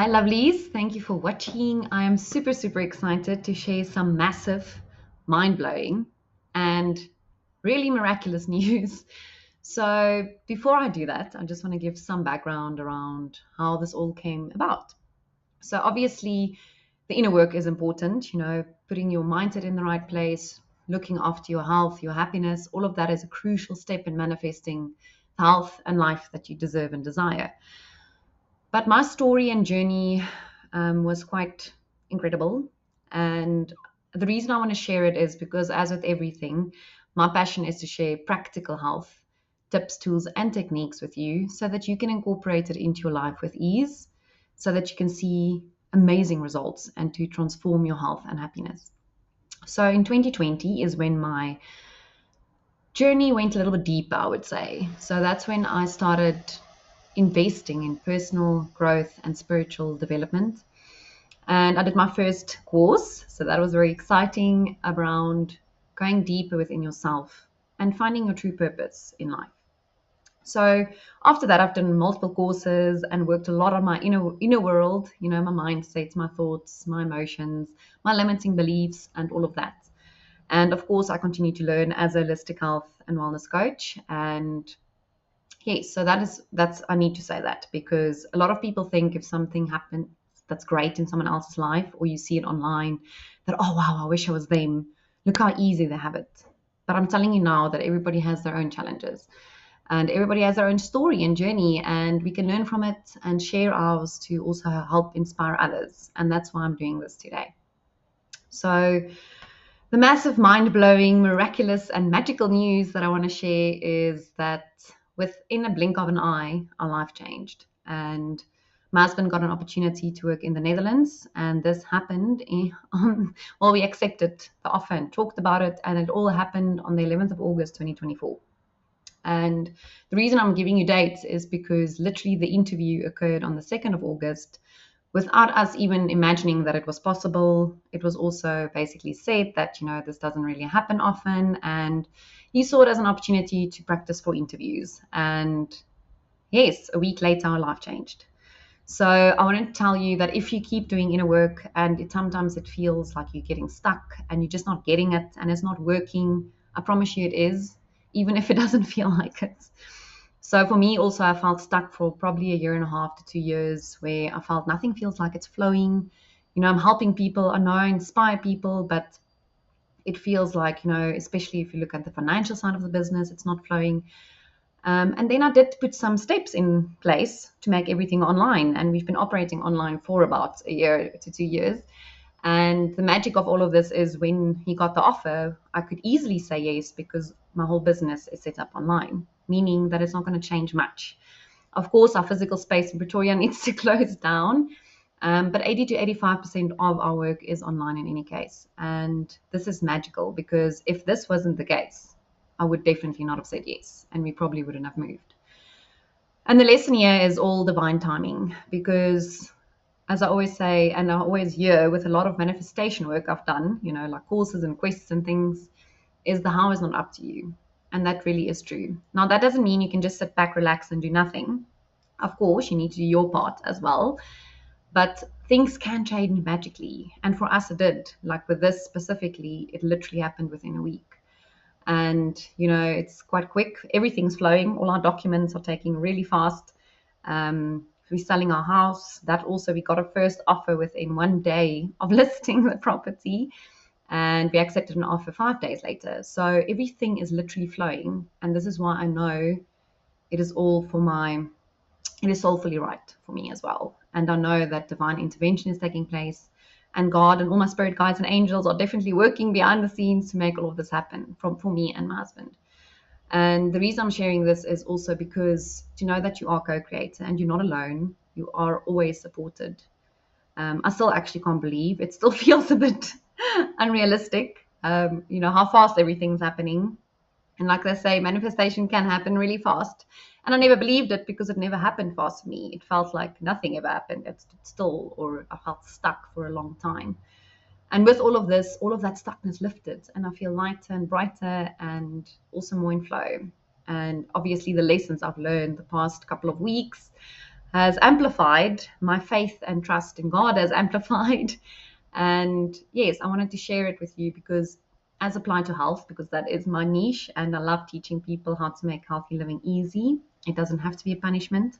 Hi, lovelies. Thank you for watching. I am super excited to share some massive, mind blowing, and really miraculous news. So, before I do that, I just want to give some background around how this all came about. So, obviously, the inner work is important, putting your mindset in the right place, looking after your health, your happiness, all of that is a crucial step in manifesting the health and life that you deserve and desire. But my story and journey was quite incredible. And the reason I want to share it is because, as with everything, my passion is to share practical health tips, tools, and techniques with you so that you can incorporate it into your life with ease, so that you can see amazing results and to transform your health and happiness. So, in 2020 is when my journey went a little bit deeper, I would say. So, that's when I started investing in personal growth and spiritual development. And I did my first course. So that was very exciting around going deeper within yourself and finding your true purpose in life. So after that, I've done multiple courses and worked a lot on my inner world, my mindsets, my thoughts, my emotions, my limiting beliefs, and all of that. And of course, I continue to learn as a holistic health and wellness coach. And yes, so that's I need to say that because a lot of people think if something happens that's great in someone else's life or you see it online that, oh wow, I wish I was them. Look how easy they have it. But I'm telling you now that everybody has their own challenges and everybody has their own story and journey, and we can learn from it and share ours to also help inspire others. And that's why I'm doing this today. So the massive, mind blowing, miraculous, and magical news that I want to share is that within a blink of an eye, our life changed. And my husband got an opportunity to work in the Netherlands. And this happened well, we accepted the offer and talked about it. And it all happened on the 11th of August, 2024. And the reason I'm giving you dates is because literally the interview occurred on the 2nd of August without us even imagining that it was possible. It was also basically said that, this doesn't really happen often. And he saw it as an opportunity to practice for interviews. And yes, a week later, our life changed. So I want to tell you that if you keep doing inner work and sometimes it feels like you're getting stuck and you're just not getting it and it's not working, I promise you it is, even if it doesn't feel like it. So for me also, I felt stuck for probably a year and a half to 2 years where I felt nothing feels like it's flowing. I'm helping people, I know I inspire people, but it feels like, especially if you look at the financial side of the business, it's not flowing. And then I did put some steps in place to make everything online. And we've been operating online for about a year to 2 years. And the magic of all of this is when he got the offer, I could easily say yes because my whole business is set up online, meaning that it's not going to change much. Of course, our physical space in Pretoria needs to close down, but 80 to 85% of our work is online in any case. And this is magical because if this wasn't the case, I would definitely not have said yes, and we probably wouldn't have moved. And the lesson here is all divine timing because, as I always say, and I always hear with a lot of manifestation work I've done, like courses and quests and things, is the how is not up to you. And that really is true. Now, that doesn't mean you can just sit back, relax, and do nothing. Of course, you need to do your part as well. But things can change magically. And for us, it did. Like with this specifically, it literally happened within a week. And it's quite quick. Everything's flowing. All our documents are taking really fast. We're selling our house. That also, we got a first offer within 1 day of listing the property, and we accepted an offer 5 days later. So everything is literally flowing, and this is why I know it is all for my. It is soulfully right for me as well, and I know that divine intervention is taking place and God and all my spirit guides and angels are definitely working behind the scenes to make all of this happen for me and my husband. And the reason I'm sharing this is also because to know that you are co-creator and you're not alone, you are always supported. I still actually can't believe it still feels a bit unrealistic, how fast everything's happening. And like they say, manifestation can happen really fast. And I never believed it because it never happened fast for me. It felt like nothing ever happened. It stood still, or I felt stuck for a long time. And with all of this, all of that stuckness lifted, and I feel lighter and brighter and also more in flow. And obviously, the lessons I've learned the past couple of weeks, has amplified. My faith and trust in God has amplified. And yes, I wanted to share it with you because, as applied to health, because that is my niche, and I love teaching people how to make healthy living easy. It doesn't have to be a punishment.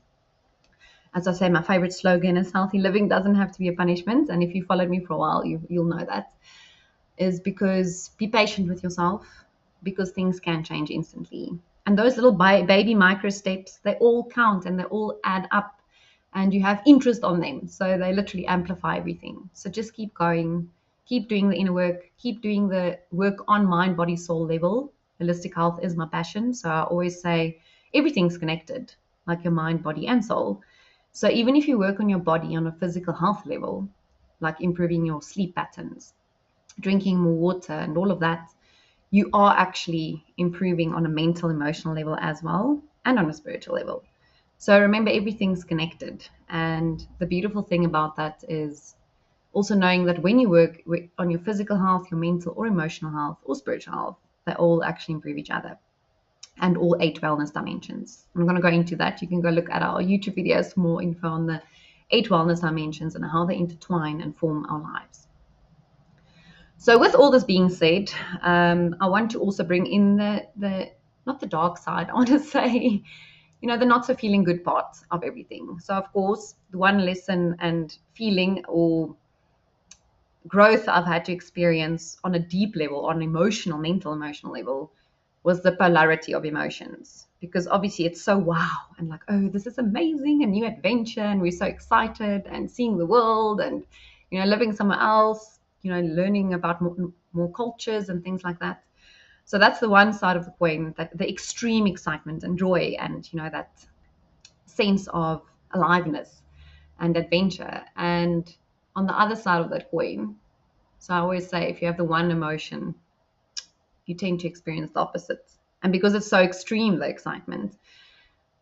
As I say, my favorite slogan is healthy living doesn't have to be a punishment. And if you followed me for a while, you'll know that. Is because be patient with yourself, because things can change instantly. And those little baby micro steps, they all count and they all add up, and you have interest on them. So they literally amplify everything. So just keep going, keep doing the inner work, keep doing the work on mind, body, soul level. Holistic health is my passion. So I always say everything's connected, like your mind, body, and soul. So even if you work on your body on a physical health level, like improving your sleep patterns, drinking more water, and all of that, you are actually improving on a mental, emotional level as well, and on a spiritual level. So remember, everything's connected. And the beautiful thing about that is also knowing that when you work on your physical health, your mental or emotional health or spiritual health, they all actually improve each other, and all 8 wellness dimensions. I'm going to go into that. You can go look at our YouTube videos for more info on the 8 wellness dimensions and how they intertwine and form our lives. So with all this being said, I want to also bring in the not the dark side, I want to say, the not so feeling good part of everything. So of course, the one lesson and feeling or growth I've had to experience on a deep level, on emotional, mental, emotional level, was the polarity of emotions. Because obviously it's so wow and like, oh, this is amazing, a new adventure, and we're so excited and seeing the world and living somewhere else, learning about more cultures and things like that. So that's the one side of the coin, that the extreme excitement and joy and that sense of aliveness and adventure. And on the other side of that coin, so I always say, if you have the one emotion, you tend to experience the opposite. And because it's so extreme, the excitement,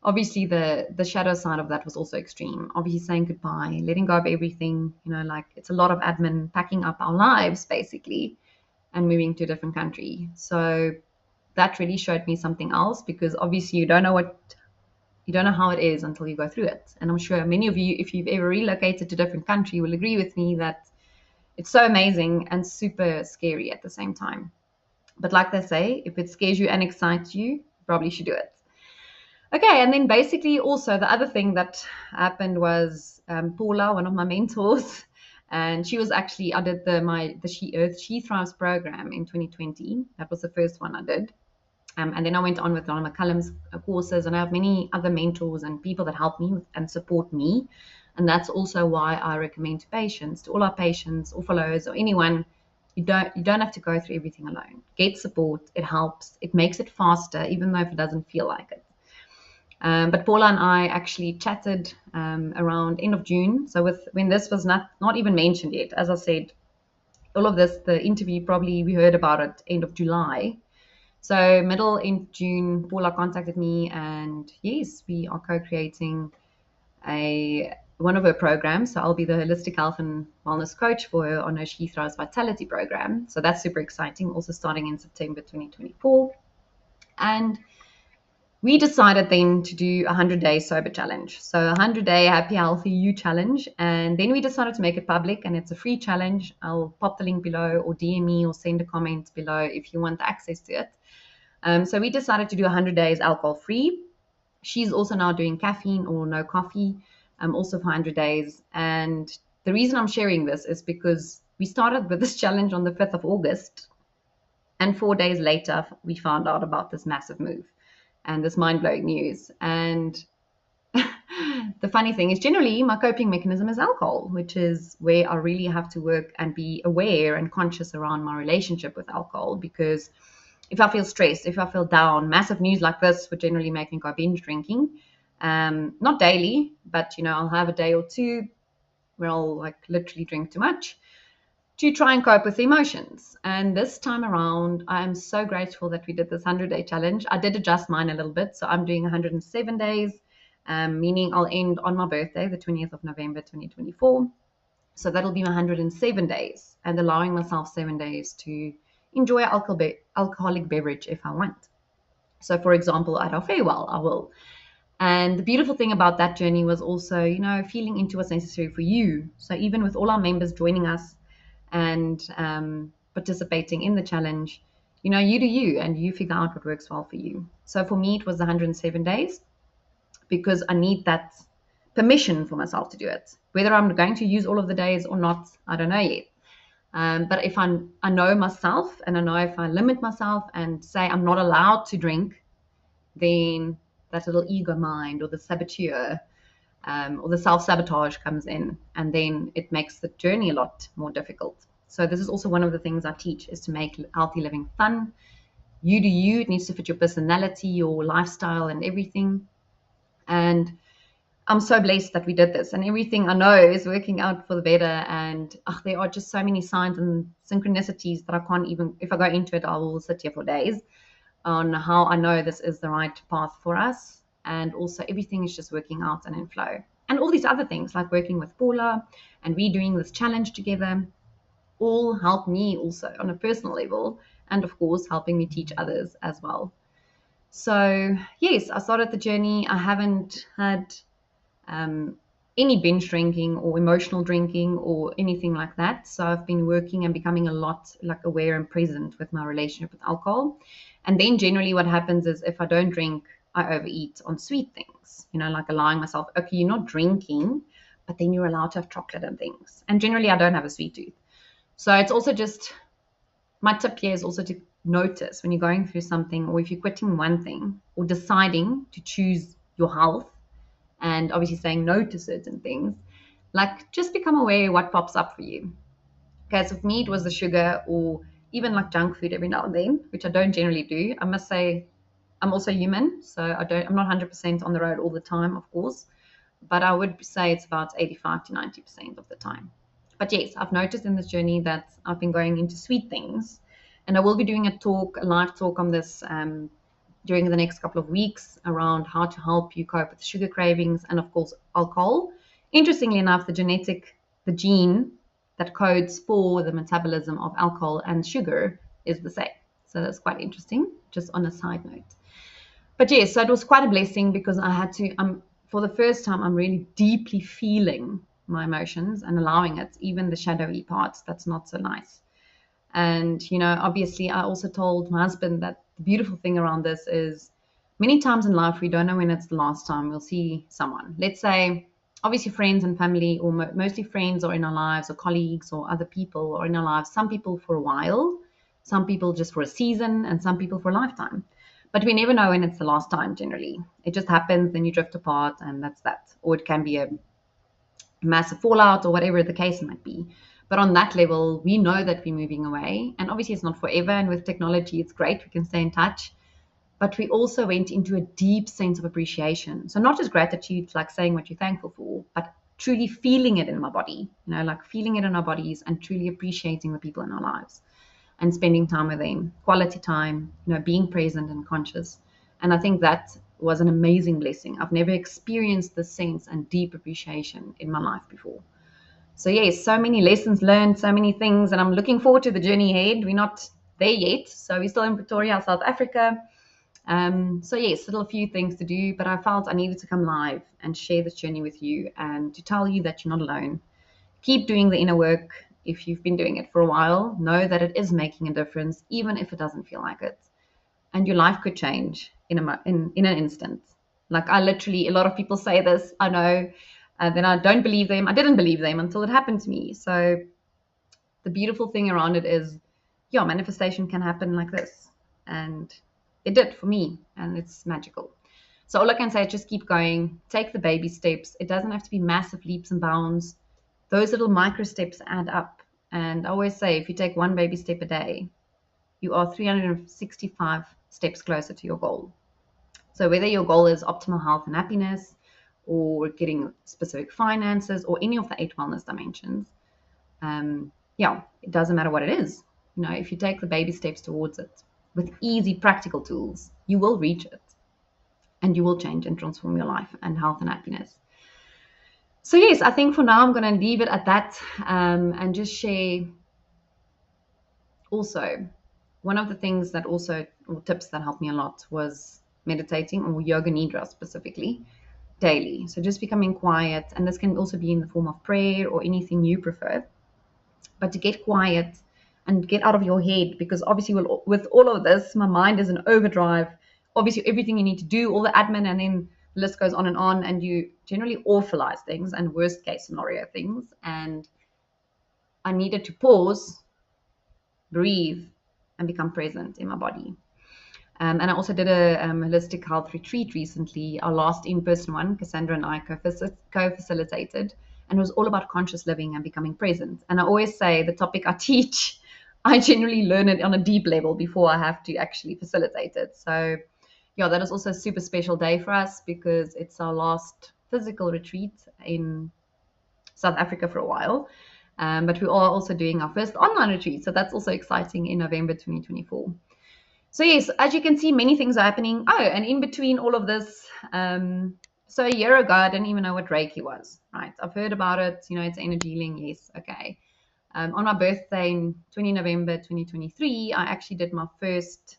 obviously the shadow side of that was also extreme. Obviously saying goodbye, letting go of everything, like it's a lot of admin, packing up our lives basically, and moving to a different country. So that really showed me something else, because obviously you don't know how it is until you go through it. And I'm sure many of you, if you've ever relocated to a different country, will agree with me that it's so amazing and super scary at the same time. But like they say, if it scares you and excites you, you probably should do it. Okay, and then basically also the other thing that happened was Paula, one of my mentors, and she was actually, I did the She Earth, She Thrives program in 2020. That was the first one I did. And then I went on with Donna McCullum's courses, and I have many other mentors and people that help me and support me. And that's also why I recommend to patients, to all our patients or followers or anyone, you don't have to go through everything alone. Get support. It helps. It makes it faster, even though if it doesn't feel like it. But Paula and I actually chatted around end of June. So when this was not even mentioned yet, as I said, all of this, the interview, probably we heard about it end of July. So middle in June, Paula contacted me, and yes, we are co-creating one of her programs. So I'll be the holistic health and wellness coach for her on her She Thrives Vitality program. So that's super exciting, also starting in September 2024. And we decided then to do a 100-day sober challenge. So a 100-day happy, healthy you challenge. And then we decided to make it public, and it's a free challenge. I'll pop the link below, or DM me, or send a comment below if you want access to it. So we decided to do 100 days alcohol free. She's also now doing caffeine or no coffee, also for 100 days. And the reason I'm sharing this is because we started with this challenge on the 5th of August. And 4 days later, we found out about this massive move and this mind-blowing news. And the funny thing is, generally, my coping mechanism is alcohol, which is where I really have to work and be aware and conscious around my relationship with alcohol. Because if I feel stressed, if I feel down, massive news like this would generally make me go binge drinking. Not daily, but I'll have a day or two where I'll like literally drink too much to try and cope with the emotions. And this time around, I am so grateful that we did this 100-day challenge. I did adjust mine a little bit. So I'm doing 107 days, meaning I'll end on my birthday, the 20th of November, 2024. So that'll be my 107 days, and allowing myself 7 days to enjoy alcoholic beverage if I want. So for example, at our farewell, I will. And the beautiful thing about that journey was also, feeling into what's necessary for you. So even with all our members joining us and participating in the challenge, you do you and you figure out what works well for you. So for me, it was the 107 days because I need that permission for myself to do it. Whether I'm going to use all of the days or not, I don't know yet. But if I know myself and I know if I limit myself and say I'm not allowed to drink, then that little ego mind or the saboteur or the self-sabotage comes in, and then it makes the journey a lot more difficult. So this is also one of the things I teach, is to make healthy living fun. You do you. It needs to fit your personality, your lifestyle, and everything. And I'm so blessed that we did this, and everything I know is working out for the better. And there are just so many signs and synchronicities that I can't even, if I go into it, I will sit here for days on how I know this is the right path for us. And also, everything is just working out and in flow. And all these other things, like working with Paula and redoing this challenge together, all help me also on a personal level. And of course, helping me teach others as well. So, yes, I started the journey. I haven't had um, any binge drinking or emotional drinking or anything like that. So I've been working and becoming a lot like aware and present with my relationship with alcohol. And then generally what happens is if I don't drink, I overeat on sweet things, like allowing myself, okay, you're not drinking, but then you're allowed to have chocolate and things. And generally I don't have a sweet tooth. So it's also just, my tip here is also to notice when you're going through something, or if you're quitting one thing or deciding to choose your health and obviously saying no to certain things, like just become aware what pops up for you. Okay, so for me, it was the sugar or even like junk food every now and then, which I don't generally do. I must say, I'm also human, so I'm not 100% on the road all the time, of course, but I would say it's about 85 to 90% of the time. But yes, I've noticed in this journey that I've been going into sweet things, and I will be doing a live talk on this during the next couple of weeks around how to help you cope with sugar cravings and, of course, alcohol. Interestingly enough, the gene that codes for the metabolism of alcohol and sugar is the same. So that's quite interesting, just on a side note. But yes, so it was quite a blessing because I had to, for the first time, I'm really deeply feeling my emotions and allowing it, even the shadowy parts that's not so nice. And, obviously, I also told my husband that the beautiful thing around this is many times in life, we don't know when it's the last time we'll see someone. Let's say, obviously, friends and family, or mostly friends are in our lives, or colleagues, or other people are in our lives. Some people for a while, some people just for a season, and some people for a lifetime. But we never know when it's the last time, generally. It just happens, then you drift apart, and that's that. Or it can be a massive fallout or whatever the case might be. But on that level, we know that we're moving away. And obviously, it's not forever. And with technology, it's great. We can stay in touch. But we also went into a deep sense of appreciation. So, not just gratitude, like saying what you're thankful for, but truly feeling it in my body, like feeling it in our bodies and truly appreciating the people in our lives and spending time with them, quality time, being present and conscious. And I think that was an amazing blessing. I've never experienced this sense and deep appreciation in my life before. So yes, so many lessons learned, so many things, and I'm looking forward to the journey ahead. We're not there yet, so we're still in Pretoria, South Africa. So yes, still a few things to do, but I felt I needed to come live and share this journey with you and to tell you that you're not alone. Keep doing the inner work. If you've been doing it for a while, know that it is making a difference, even if it doesn't feel like it. And your life could change in an instant. Like I literally, a lot of people say this, I know, and then I don't believe them. I didn't believe them until it happened to me. So the beautiful thing around it is, yeah, manifestation can happen like this. And it did for me, and it's magical. So all I can say is just keep going, take the baby steps. It doesn't have to be massive leaps and bounds. Those little micro steps add up. And I always say, if you take one baby step a day, you are 365 steps closer to your goal. So whether your goal is optimal health and happiness, or getting specific finances, or any of the 8 wellness dimensions, yeah, it doesn't matter what it is. If you take the baby steps towards it with easy, practical tools, you will reach it, and you will change and transform your life and health and happiness. So yes, I think for now I'm going to leave it at that, and just share also one of the things that also, or tips that helped me a lot, was meditating, or yoga nidra specifically, daily. So just becoming quiet, and this can also be in the form of prayer or anything you prefer, but to get quiet and get out of your head, because obviously with all of this, my mind is in overdrive. Obviously, everything you need to do, all the admin, and then the list goes on, and you generally awfulize things and worst case scenario things. And I needed to pause, breathe, and become present in my body. And I also did a holistic health retreat recently, our last in-person one. Cassandra and I co-facilitated, and it was all about conscious living and becoming present. And I always say the topic I teach, I generally learn it on a deep level before I have to actually facilitate it. So yeah, that is also a super special day for us because it's our last physical retreat in South Africa for a while. But we are also doing our first online retreat. So that's also exciting in November 2024. So yes, as you can see, many things are happening. Oh, and in between all of this, so a year ago, I didn't even know what Reiki was, right? I've heard about it. It's energy healing. Yes, okay. On my birthday in 20 November 2023, I actually did my first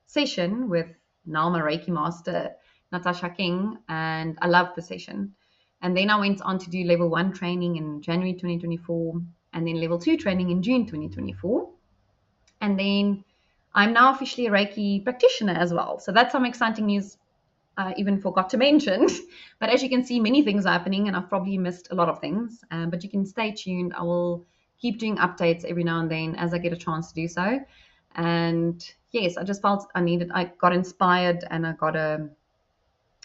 session with now my Reiki master, Natasha King, and I loved the session. And then I went on to do level 1 training in January 2024, and then level 2 training in June 2024. And then I'm now officially a Reiki practitioner as well. So that's some exciting news I even forgot to mention. But as you can see, many things are happening, and I've probably missed a lot of things. But you can stay tuned. I will keep doing updates every now and then as I get a chance to do so. And yes, I just felt I got inspired, and I got a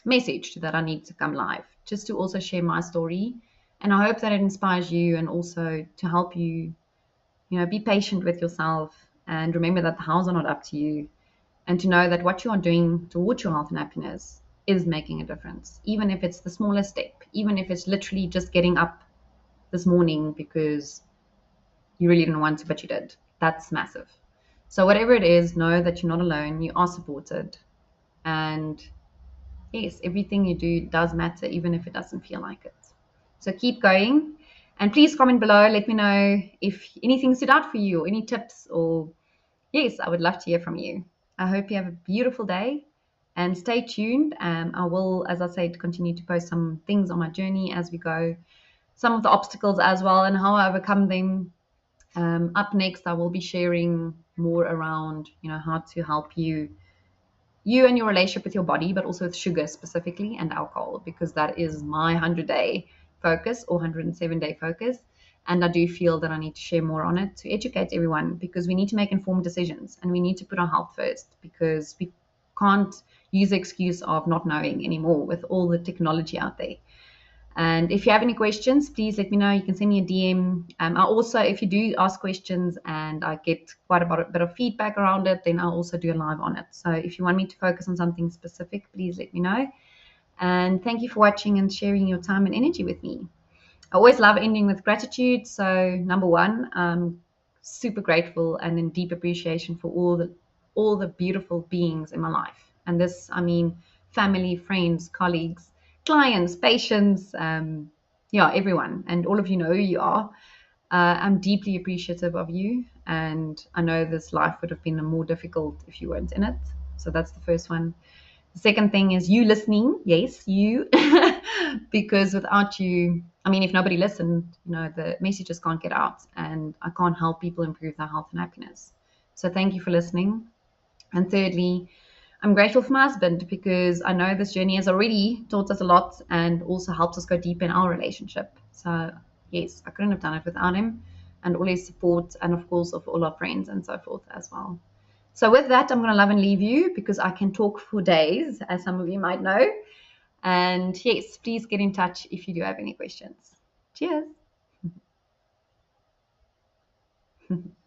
message that I need to come live just to also share my story. And I hope that it inspires you, and also to help you, be patient with yourself, and remember that the hows are not up to you, and to know that what you are doing towards your health and happiness is making a difference, even if it's the smallest step, even if it's literally just getting up this morning because you really didn't want to, but you did. That's massive. So whatever it is, know that you're not alone. You are supported. And yes, everything you do does matter, even if it doesn't feel like it. So keep going. And please comment below. Let me know if anything stood out for you, or any tips, or yes, I would love to hear from you. I hope you have a beautiful day, and stay tuned. I will, as I said, continue to post some things on my journey as we go, some of the obstacles as well, and how I overcome them. Up next, I will be sharing more around, how to help you and your relationship with your body, but also with sugar specifically and alcohol, because that is my 100-day focus, or 107-day focus. And I do feel that I need to share more on it to educate everyone, because we need to make informed decisions, and we need to put our health first, because we can't use the excuse of not knowing anymore with all the technology out there. And if you have any questions, please let me know. You can send me a DM. I also, if you do ask questions and I get quite a bit of feedback around it, then I'll also do a live on it. So if you want me to focus on something specific, please let me know. And thank you for watching and sharing your time and energy with me. I always love ending with gratitude. So number one, I'm super grateful and in deep appreciation for all the beautiful beings in my life. And this, I mean, family, friends, colleagues, clients, patients, yeah, everyone, and all of you know who you are. I'm deeply appreciative of you, and I know this life would have been more difficult if you weren't in it. So that's the first one. The second thing is you listening. Yes, you. Because without you, I mean, if nobody listened, the messages can't get out, and I can't help people improve their health and happiness. So thank you for listening. And thirdly, I'm grateful for my husband, because I know this journey has already taught us a lot and also helped us go deep in our relationship. So yes, I couldn't have done it without him, and all his support, and of course of all our friends and so forth as well. So with that, I'm going to love and leave you, because I can talk for days, as some of you might know. And yes, please get in touch if you do have any questions. Cheers.